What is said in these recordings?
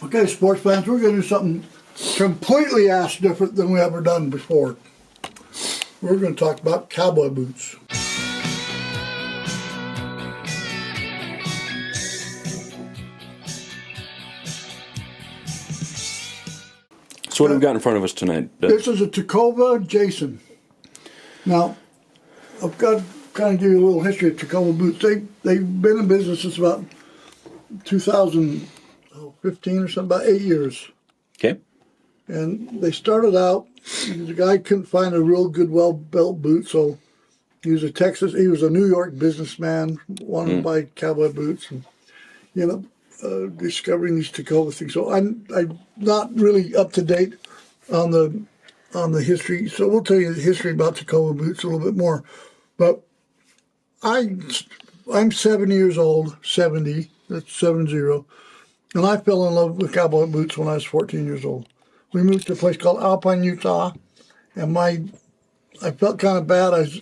Okay, sports fans, we're going to do something completely ass different than we ever done before. We're going to talk about cowboy boots. So what have we got in front of us tonight? This is a Tecova Jason. Now, I've got to kind of give you a little history of Tecova boots. They've been in business since about 2015 or something, about 8 years. Okay. And they started out, the guy couldn't find a real good, well-built boot, so he was a New York businessman, wanted to buy cowboy boots, and, discovering these Tecova things. So I'm not really up to date on the history, so we'll tell you the history about Tecova boots a little bit more. But I'm 70 years old, 70, that's 70, and I fell in love with cowboy boots when I was 14 years old. We moved to a place called Alpine, Utah, and I felt kind of bad. I was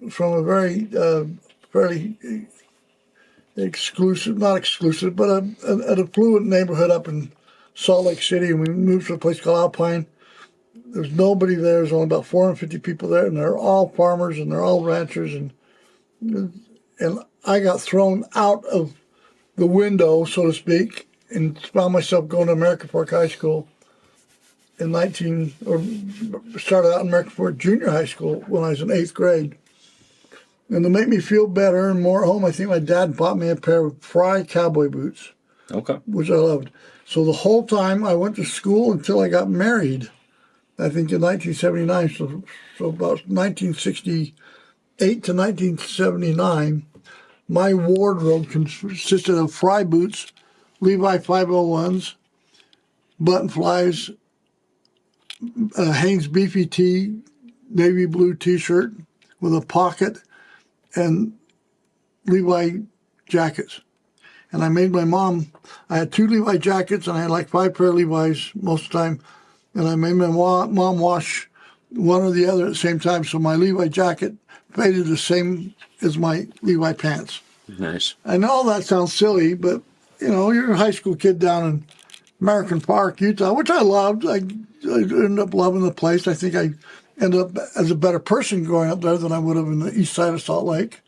from a very, fairly exclusive, not exclusive, but an affluent neighborhood up in Salt Lake City, and we moved to a place called Alpine. There's nobody there. There's only about 450 people there, and they're all farmers, and they're all ranchers, and I got thrown out of the window, so to speak, and found myself going to American Fork High School started out in American Fork Junior High School when I was in 8th grade. And to make me feel better and more at home, I think my dad bought me a pair of Fry cowboy boots. Okay. Which I loved. So the whole time I went to school until I got married, I think in 1979, so about 1968 to 1979, my wardrobe consisted of Fry boots, Levi 501s, button flies, Hanes Beefy tee, navy blue t-shirt with a pocket, and Levi jackets. And I made my mom, I had 2 Levi jackets, and I had like 5 pair of Levi's most of the time, and I made my mom wash one or the other at the same time, so my Levi jacket faded the same as my Levi pants. Nice. I know that sounds silly, but, you're a high school kid down in American Park, Utah, which I loved. I ended up loving the place. I think I ended up as a better person growing up there than I would have in the east side of Salt Lake.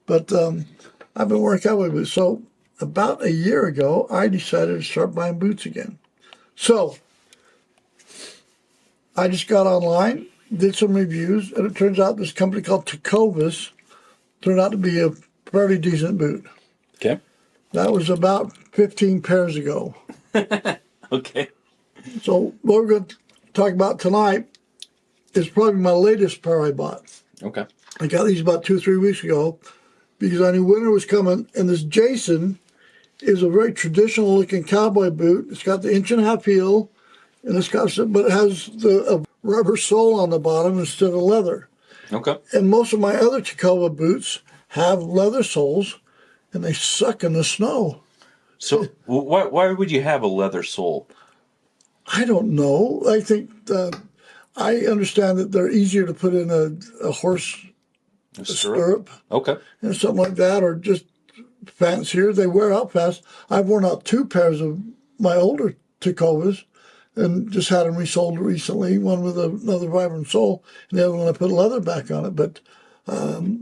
But I've been wearing cowboy boots. So about a year ago, I decided to start buying boots again. So I just got online, did some reviews, and it turns out this company called Tecovas turned out to be a fairly decent boot. Okay. That was about 15 pairs ago. Okay. So what we're going to talk about tonight is probably my latest pair I bought. Okay. I got these about 2 or 3 weeks ago because I knew winter was coming, and this Jason is a very traditional looking cowboy boot. It's got the 1.5-inch heel, and but it has a rubber sole on the bottom instead of leather. Okay. And most of my other Tecova boots have leather soles, and they suck in the snow. So why would you have a leather sole? I don't know. I think I understand that they're easier to put in a horse stirrup. Okay. Something like that, or just fancier. They wear out fast. I've worn out 2 pairs of my older Tecovas and just had them resold recently, one with another vibrant sole, and the other one I put leather back on it. But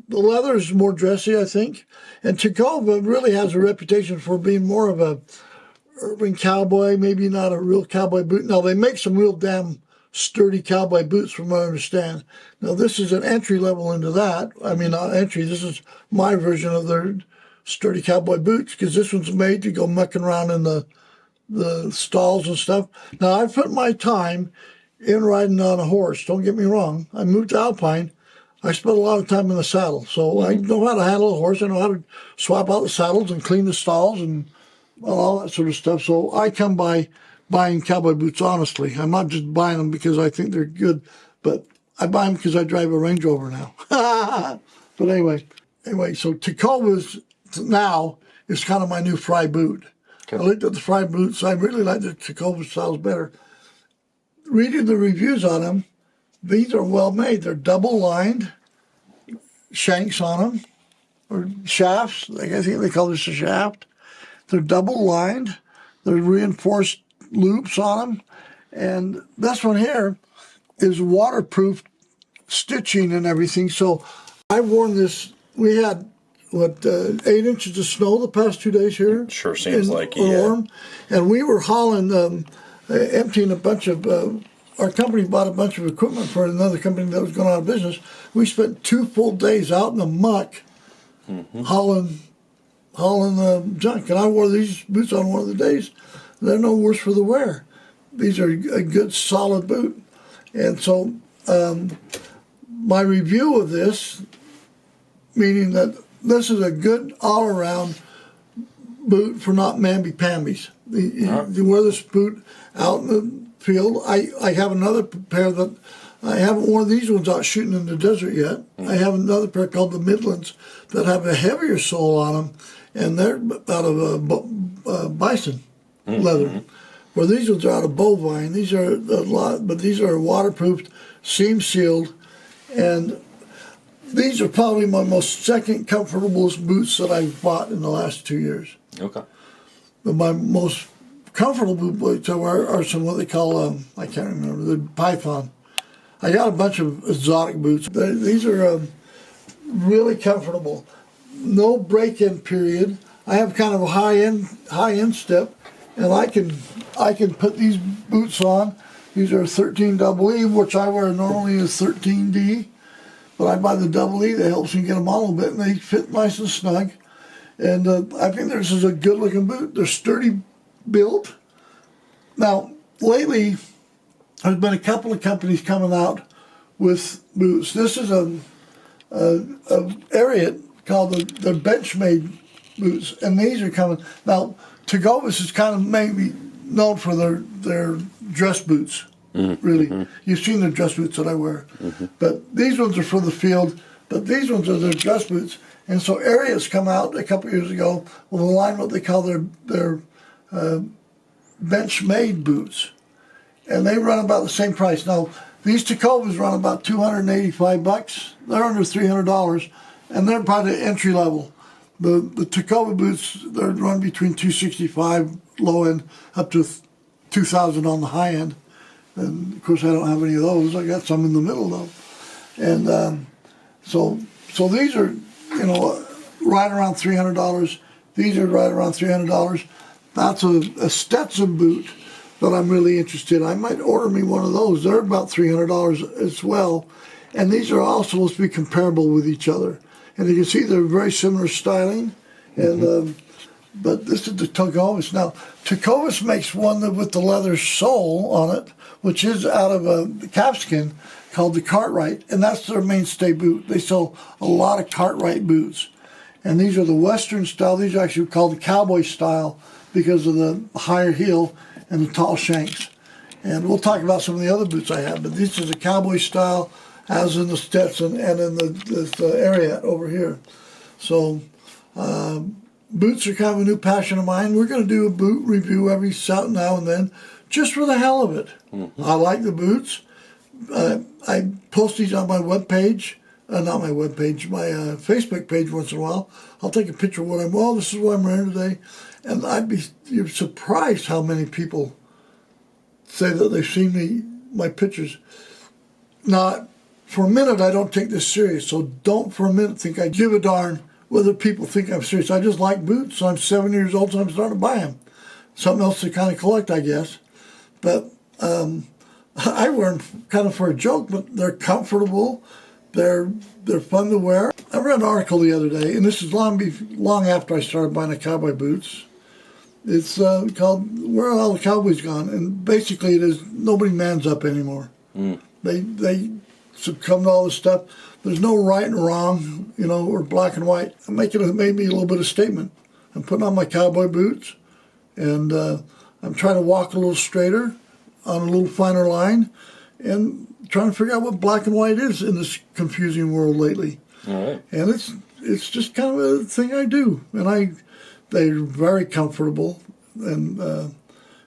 the leather is more dressy, I think. And Tecova really has a reputation for being more of a urban cowboy, maybe not a real cowboy boot. Now, they make some real damn sturdy cowboy boots from what I understand. Now, this is an entry level into that. I mean, not entry. This is my version of their sturdy cowboy boots, because this one's made to go mucking around in the stalls and stuff. Now, I've put my time in riding on a horse. Don't get me wrong. I moved to Alpine. I spent a lot of time in the saddle, so I know how to handle a horse. I know how to swap out the saddles and clean the stalls and all that sort of stuff. So I come by buying cowboy boots honestly. I'm not just buying them because I think they're good, but I buy them because I drive a Range Rover now. But anyway, so Tecovas now is kind of my new Fry boot. Okay. I looked at the Fry boots. I really like the Tecova styles better. Reading the reviews on them, these are well made. They're double lined, shanks on them, or shafts. I think they call this a shaft. They're double lined. They're reinforced loops on them. And this one here is waterproof stitching and everything. So I've worn this. We had, 8 inches of snow the past 2 days here. Sure seems like, Orem, and we were hauling, emptying a bunch of, our company bought a bunch of equipment for another company that was going out of business. We spent 2 full days out in the muck hauling junk. And I wore these boots on one of the days. They're no worse for the wear. These are a good solid boot. And so my review of this, meaning that this is a good all-around boot for not mamby-pambies. You wear this boot out in the field. I have another pair that I haven't worn these ones out shooting in the desert yet. I have another pair called the Midlands that have a heavier sole on them, and they're out of bison leather. Where these ones are out of bovine. These are a lot, but these are waterproofed, seam sealed, and these are probably my most second comfortablest boots that I've bought in the last 2 years. Okay. But my most comfortable boots I wear are some what they call, I can't remember, the python. I got a bunch of exotic boots. These are really comfortable. No break-in period. I have kind of a high-end step, and I can put these boots on. These are 13 double E, which I wear normally as 13D. But I buy the double E that helps me get them on a little bit, and they fit nice and snug. And I think this is a good-looking boot. They're sturdy built. Now, lately, there's been a couple of companies coming out with boots. This is a Ariat called the Benchmade boots, and these are coming. Now, Tecovas is kind of maybe known for their dress boots. Really. You've seen the dress boots that I wear. But these ones are for the field, but these ones are their dress boots. And so Ariat's come out a couple years ago with a line what they call their Benchmade boots. And they run about the same price. Now, these Tecovas run about $285. They're under $300, and they're probably entry level. The Tecova boots, they run between $265 low end up to $2,000 on the high end. And of course, I don't have any of those. I got some in the middle though, and so these are, right around $300. These are right around $300. That's a Stetson boot that I'm really interested in. I might order me one of those. They're about $300 as well, and these are all supposed to be comparable with each other. And you can see they're very similar styling, and but this is the Tecovas. Now, Tecovas makes one with the leather sole on it, which is out of calfskin, called the Cartwright, and that's their mainstay boot. They sell a lot of Cartwright boots, and these are the Western style. These are actually called the Cowboy style because of the higher heel and the tall shanks. And we'll talk about some of the other boots I have, but this is a Cowboy style, as in the Stetson and in the Ariat over here. So boots are kind of a new passion of mine. We're going to do a boot review every now and then, just for the hell of it. I like the boots. I post these on my webpage, not my webpage, my Facebook page once in a while. I'll take a picture of what this is what I'm wearing today. And you're surprised how many people say that they've seen my pictures. Now, for a minute, I don't take this serious, so don't for a minute think I give a darn whether people think I'm serious. I just like boots. I'm 7 years old, so I'm starting to buy them. Something else to kind of collect, I guess. But I wear them kind of for a joke, but they're comfortable. They're fun to wear. I read an article the other day, and this is long after I started buying the cowboy boots. It's called "Where Are All the Cowboys Gone?" And basically, it is nobody mans up anymore. They succumb to all this stuff. There's no right and wrong, or black and white. I'm making maybe a little bit of statement. I'm putting on my cowboy boots, and I'm trying to walk a little straighter, on a little finer line, and trying to figure out what black and white is in this confusing world lately. All right. And it's just kind of a thing I do, and they're very comfortable, and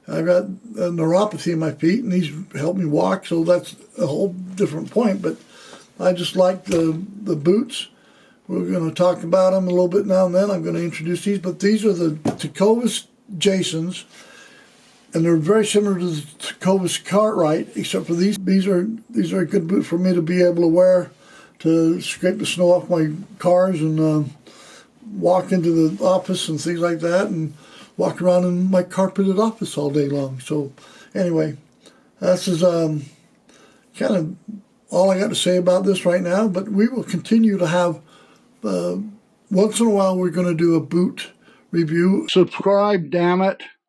I've got a neuropathy in my feet, and these help me walk, so that's a whole different point. But I just like the boots. We're going to talk about them a little bit now and then. I'm going to introduce these, but these are the Tecovas Jasons. and they're very similar to the Tecovas Cartwright, except for these are a good boot for me to be able to wear to scrape the snow off my cars and walk into the office and things like that, and walk around in my carpeted office all day long. So anyway, this is kind of all I got to say about this right now, but we will continue to have, once in a while we're going to do a boot review. Subscribe, damn it.